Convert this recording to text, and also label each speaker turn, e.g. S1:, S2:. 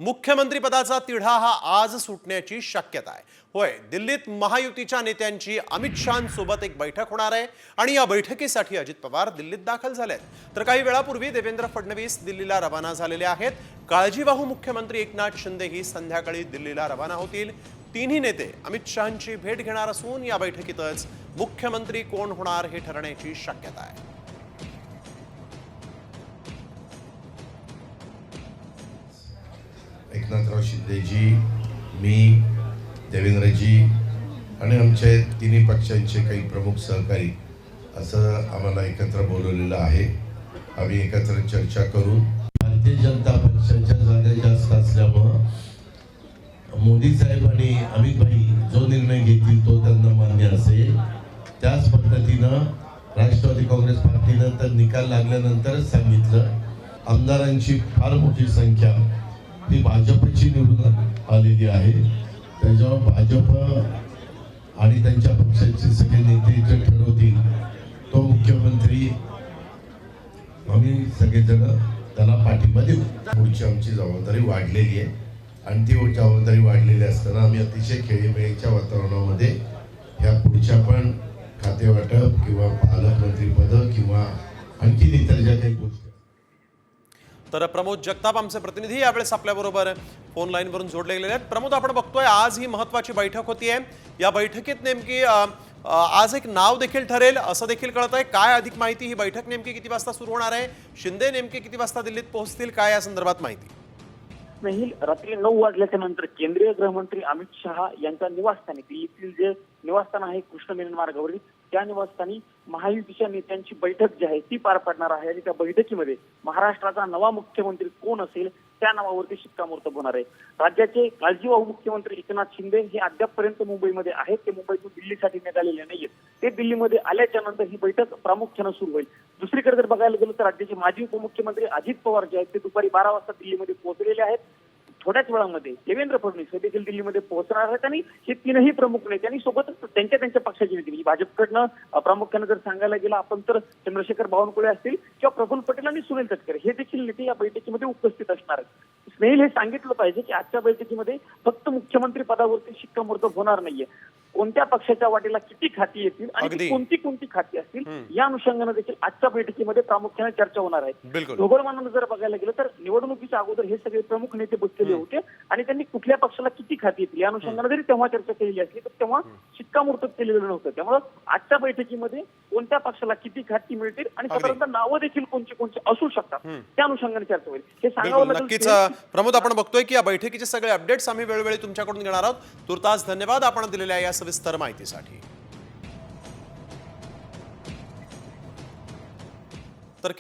S1: मुख्यमंत्री पदाचा तिढा हा आज सुटण्याची शक्यता आहे। होय, दिल्लीत महायुतीच्या नेत्यांची अमित शहांसोबत एक बैठक होणार आहे आणि या बैठकीसाठी अजित पवार दिल्लीत दाखल झालेत। तर काही वेळापूर्वी देवेंद्र फडणवीस दिल्लीला रवाना झालेले आहेत। काळजीवाहू मुख्यमंत्री एकनाथ शिंदे ही संध्याकाळी दिल्लीला रवाना होतील। तिन्ही नेते अमित शहांची भेट घेणार असून या बैठकीतच मुख्यमंत्री कोण होणार हे ठरण्याची शक्यता आहे।
S2: एकनाथराव शिंदेजी, मी, देवेंद्रजी आणि आमचे तिन्ही पक्षांचे काही प्रमुख सहकारी असं आम्हाला एकत्र बोलवलेलं आहे। आम्ही एकत्र चर्चा करू। भारतीय जनता पक्षाच्या जागा जास्त असल्यामुळे मोदी साहेब आणि अमित भाई जो निर्णय घेतील तो त्यांना मान्य असेल। त्याच पद्धतीनं राष्ट्रवादी काँग्रेस पार्टीनं तर निकाल लागल्यानंतरच सांगितलं आमदारांची फार मोठी संख्या ही भाजपची निवडून आलेली आहे। त्याच्यावर भाजप आणि त्यांच्या पक्षाचे सगळे नेते जे ठरवतील तो मुख्यमंत्री आम्ही सगळेजण त्याला पाठिंबा देऊ। पुढची आमची जबाबदारी वाढलेली आहे आणि ती जबाबदारी वाढलेली असताना आम्ही अतिशय खेळीमेळीच्या वातावरणामध्ये ह्या पुढच्या पण खाते वाटप किंवा पालकमंत्रीपद किंवा आणखी इतर ज्या काही गोष्टी।
S1: तर प्रमोद जगताप आमचे प्रतिनिधी यावेळेस आपल्याबरोबर फोन लाईनवरून जोडले गेलेले आहेत। प्रमोद, आपण बघतोय आज ही महत्त्वाची बैठक होतीये। या बैठकीत नेमकी आज एक नाव देखील ठरेल असं देखील कळत आहे। काय अधिक माहिती? ही बैठक नेमकी किती वाजता सुरू होणार आहे? शिंदे नेमके किती वाजता दिल्लीत पोहोचतील? काय या संदर्भात माहिती?
S3: नाही, रात्री 9 वाजल्याच्या नंतर केंद्रीय गृहमंत्री अमित शहा यांच्या निवासस्थानी, दिल्लीतील जे निवासस्थान आहे कृष्ण मेनन मार्गावरील, त्या निवासस्थानी महायुतीच्या नेत्यांची बैठक जी आहे ती पार पडणार आहे आणि त्या बैठकीमध्ये महाराष्ट्राचा नवा मुख्यमंत्री कोण असेल त्या नावावरती शिक्कामोर्तब होणार आहे। राज्याचे काळजीवाहू मुख्यमंत्री एकनाथ शिंदे हे अद्यापपर्यंत मुंबईमध्ये आहेत। ते मुंबईतून दिल्लीसाठी निघालेले नाहीयेत। ते दिल्लीमध्ये आल्याच्या नंतर ही बैठक प्रामुख्याने सुरू होईल। दुसरीकडे जर बघायला गेलं तर राज्याचे माजी उपमुख्यमंत्री अजित पवार जे आहेत ते दुपारी 12 वाजता दिल्लीमध्ये पोहोचलेले आहेत। थोड्याच वेळामध्ये देवेंद्र फडणवीस हे देखील दिल्लीमध्ये पोहोचणार आहेत आणि हे तीनही प्रमुख नेते आणि सोबतच त्यांच्या पक्षाची नेते म्हणजे भाजपकडनं प्रामुख्याने जर सांगायला गेलं आपण तर चंद्रशेखर बावनकुळे असतील किंवा प्रफुल्ल पटेल आणि सुनील तटकरे हे देखील नेते या बैठकीमध्ये उपस्थित असणार आहेत। स्नेहिल हे सांगितलं पाहिजे की आजच्या बैठकीमध्ये फक्त मुख्यमंत्री पदावरती शिक्कामोर्तब होणार नाहीये। कोणत्या पक्षाच्या वाटेला किती खाती येतील आणि कोणती खाती असतील या अनुषंगाने देखील आजच्या बैठकीमध्ये प्रामुख्याने चर्चा होणार आहे। ढोबळमानानं जर बघायला गेलं तर निवडणुकीच्या अगोदर हे सगळे प्रमुख नेते बसलेले होते आणि त्यांनी कुठल्या पक्षाला किती खाती येतील या अनुषंगाने जरी तेव्हा चर्चा केलेली असली तर तेव्हा शिक्कामोर्तब केलेलं नव्हतं। त्यामुळे आजच्या बैठकीमध्ये कोणत्या पक्षाला किती खाती मिळतील आणि साधारणतः नावं देखील कोणती असू शकतात त्या अनुषंगाने चर्चा होईल हे सांगावं
S1: नक्कीच। प्रमोद, आपण बघतोय की या बैठकीचे सगळे अपडेट्स आम्ही वेळोवेळी तुमच्याकडून घेणार आहोत। तुर्तास धन्यवाद आपण दिलेल्या या सविस्तर माहितीसाठी। तर